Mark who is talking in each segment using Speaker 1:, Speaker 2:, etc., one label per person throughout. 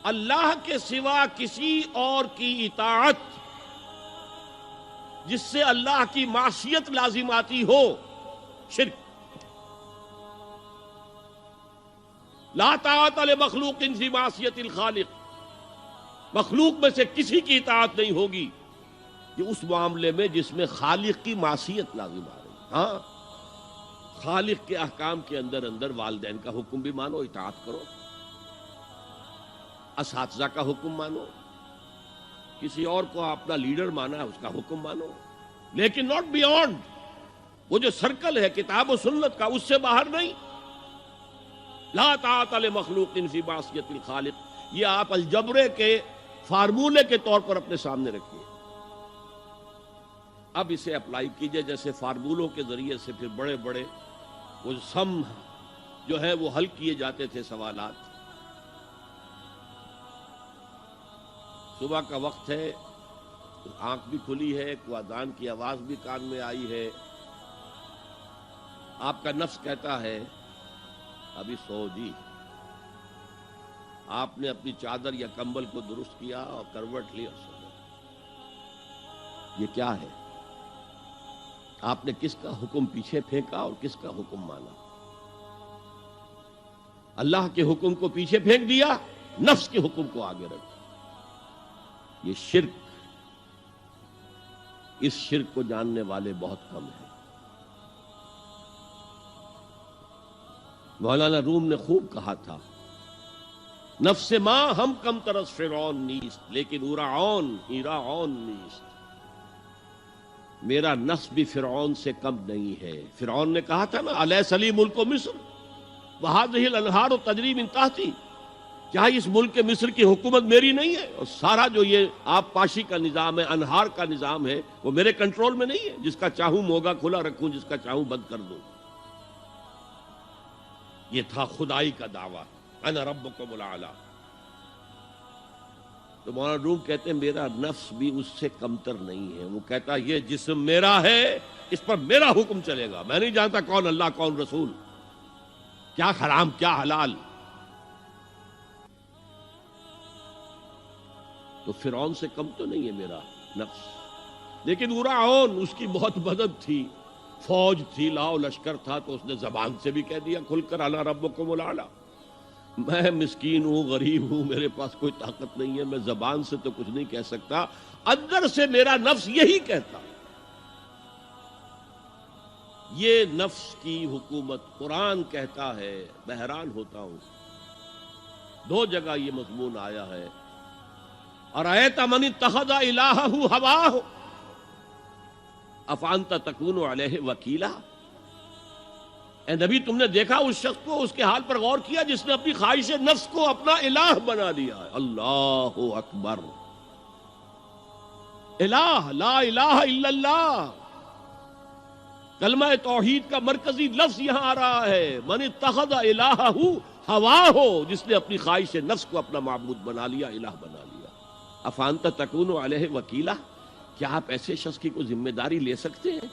Speaker 1: اللہ کے سوا کسی اور کی اطاعت جس سے اللہ کی معصیت لازم آتی ہو، شرک۔ لا طاعت لمخلوق فی معصیت الخالق، مخلوق میں سے کسی کی اطاعت نہیں ہوگی کہ اس معاملے میں جس میں خالق کی معصیت لازم آ رہی۔ ہاں، خالق کے احکام کے اندر والدین کا حکم بھی مانو، اطاعت کرو، اساتذہ کا حکم مانو، کسی اور کو اپنا لیڈر مانا ہے اس کا حکم مانو، لیکن ناٹ بیونڈ وہ جو سرکل ہے کتاب و سنت کا، اس سے باہر نہیں۔ لا طاعت لمخلوق فی معصیت الخالق، یہ آپ الجبرے کے فارمولے کے طور پر اپنے سامنے رکھیے، اب اسے اپلائی کیجئے۔ جیسے فارمولوں کے ذریعے سے پھر بڑے بڑے وہ سم جو ہے وہ حل کیے جاتے تھے سوالات۔ صبح کا وقت ہے، آنکھ بھی کھلی ہے، کوئی اذان کی آواز بھی کان میں آئی ہے، آپ کا نفس کہتا ہے ابھی سو جی۔ آپ نے اپنی چادر یا کمبل کو درست کیا اور کروٹ لی اور سو گئے۔ یہ کیا ہے؟ آپ نے کس کا حکم پیچھے پھینکا اور کس کا حکم مانا؟ اللہ کے حکم کو پیچھے پھینک دیا، نفس کے حکم کو آگے رکھ۔ یہ شرک، اس شرک کو جاننے والے بہت کم ہیں۔ مولانا روم نے خوب کہا تھا، نفس ماں ہم کم ترس فرعون نیست لیکن اورعون ایراعون نیست۔ میرا نفس بھی فرعون سے کم نہیں ہے۔ فرعون نے کہا تھا نا الیس لی ملک مصر وہذہ الانہار تجری من تحتی، کیا اس ملک مصر کی حکومت میری نہیں ہے؟ اور سارا جو یہ آب پاشی کا نظام ہے، انہار کا نظام ہے، وہ میرے کنٹرول میں نہیں ہے؟ جس کا چاہوں موگا کھلا رکھوں، جس کا چاہوں بند کر دوں۔ یہ تھا خدائی کا دعویٰ، انا ربکم الاعلی۔ تو مولانا روم کہتے ہیں میرا نفس بھی اس سے کمتر نہیں ہے۔ وہ کہتا یہ جسم میرا ہے، اس پر میرا حکم چلے گا، میں نہیں جانتا کون اللہ کون رسول، کیا حرام کیا حلال۔ تو فرعون سے کم تو نہیں ہے میرا نفس، لیکن اورعون اس کی بہت مدد تھی، فوج تھی، لاؤ لشکر تھا، تو اس نے زبان سے بھی کہہ دیا کھل کر انا ربکم الاعلی۔ میں مسکین ہوں، غریب ہوں، میرے پاس کوئی طاقت نہیں ہے، میں زبان سے تو کچھ نہیں کہہ سکتا، اندر سے میرا نفس یہی کہتا۔ یہ نفس کی حکومت قرآن کہتا ہے، میں حیران ہوتا ہوں، دو جگہ یہ مضمون آیا ہے، ارأیت من اتخذ الہہ ہواہ افانت تکون علیہ وکیلا۔ اے نبی تم نے دیکھا اس شخص کو، اس کے حال پر غور کیا جس نے اپنی خواہش نفس کو اپنا الہ بنا لیا ہے۔ اللہ اکبر، الہ، لا الہ الا اللہ، کلمہ توحید کا مرکزی لفظ یہاں آ رہا ہے، من اتخذ الہہ ہواہ، جس نے اپنی خواہش نفس کو اپنا معبود بنا لیا، الہ بنا لیا۔ افانت تکون علیہ وکیلا، کیا آپ ایسے شخص کی کوئی ذمہ داری لے سکتے ہیں؟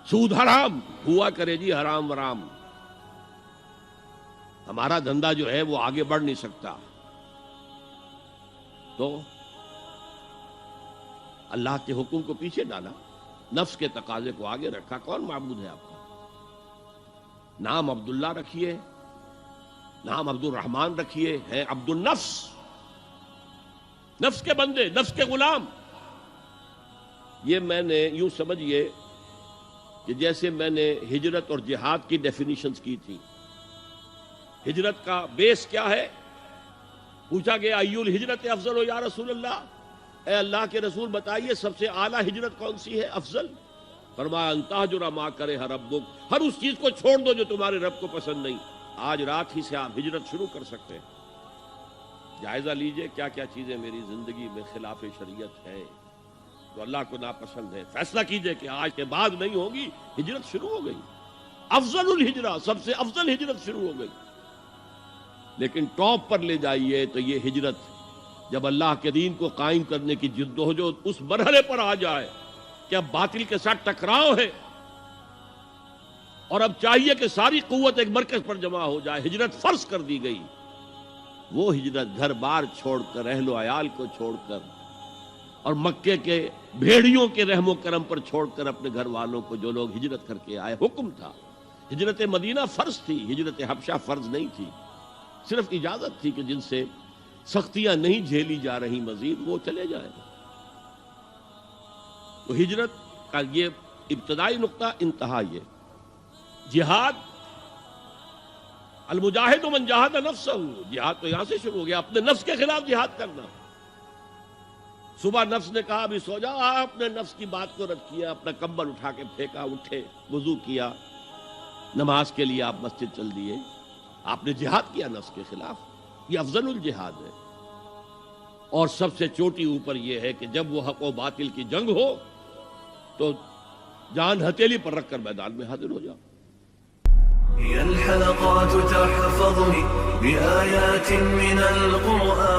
Speaker 1: سود حرام ہوا کرے جی، حرام ورام، ہمارا دھندا جو ہے وہ آگے بڑھ نہیں سکتا، تو اللہ کے حکم کو پیچھے ڈالا، نفس کے تقاضے کو آگے رکھا۔ کون معبود ہے آپ کا؟ نام عبداللہ رکھیے، نام عبد الرحمن رکھیے، ہے عبد النفس، نفس کے بندے، نفس کے غلام۔ یہ میں نے یوں سمجھئے کہ جیسے میں نے ہجرت اور جہاد کی ڈیفینیشنز کی تھی۔ ہجرت کا بیس کیا ہے؟ پوچھا گیا ایو الہجرت افضل یا رسول اللہ، اے اللہ کے رسول بتائیے سب سے اعلیٰ ہجرت کون سی ہے، افضل؟ فرمایا ان تہجر ما کرہ ربک، ہر اس چیز کو چھوڑ دو جو تمہارے رب کو پسند نہیں۔ آج رات ہی سے آپ ہجرت شروع کر سکتے ہیں۔ جائزہ لیجئے کیا کیا چیزیں میری زندگی میں خلاف شریعت ہے، تو اللہ کو ناپسند ہے، فیصلہ کیجئے کہ آج کے بعد نہیں ہوگی، ہجرت شروع ہو گئی، افضل الہجرہ، سب سے افضل ہجرت شروع ہو گئی۔ لیکن ٹاپ پر لے جائیے تو یہ ہجرت جب اللہ کے دین کو قائم کرنے کی جدوجہد اس مرحلے پر آ جائے کہ اب باطل کے ساتھ ٹکراؤ ہے اور اب چاہیے کہ ساری قوت ایک مرکز پر جمع ہو جائے، ہجرت فرض کر دی گئی، وہ ہجرت گھر بار چھوڑ کر، اہل و عیال کو چھوڑ کر، اور مکے کے بھیڑیوں کے رحم و کرم پر چھوڑ کر اپنے گھر والوں کو جو لوگ ہجرت کر کے آئے، حکم تھا۔ ہجرت مدینہ فرض تھی، ہجرت حبشہ فرض نہیں تھی، صرف اجازت تھی کہ جن سے سختیاں نہیں جھیلی جا رہی مزید وہ چلے جائیں۔ تو ہجرت کا یہ ابتدائی نقطہ، انتہا یہ جہاد، المجاہد من جاہد نفسہ، جہاد تو یہاں سے شروع ہو گیا، اپنے نفس کے خلاف جہاد کرنا۔ صبح نفس نے کہا ابھی سو جاؤ، آپ نے نفس کی بات کو رد کیا، اپنا کمبل اٹھا کے پھینکا، اٹھے، وضو کیا، نماز کے لیے آپ مسجد چل دیے، آپ نے جہاد کیا نفس کے خلاف۔ یہ افضل الجہاد ہے، اور سب سے چوٹی اوپر یہ ہے کہ جب وہ حق و باطل کی جنگ ہو تو جان ہتھیلی پر رکھ کر میدان میں حاضر ہو جاؤ۔
Speaker 2: هي الحلقات تحفظني بآيات من القرآن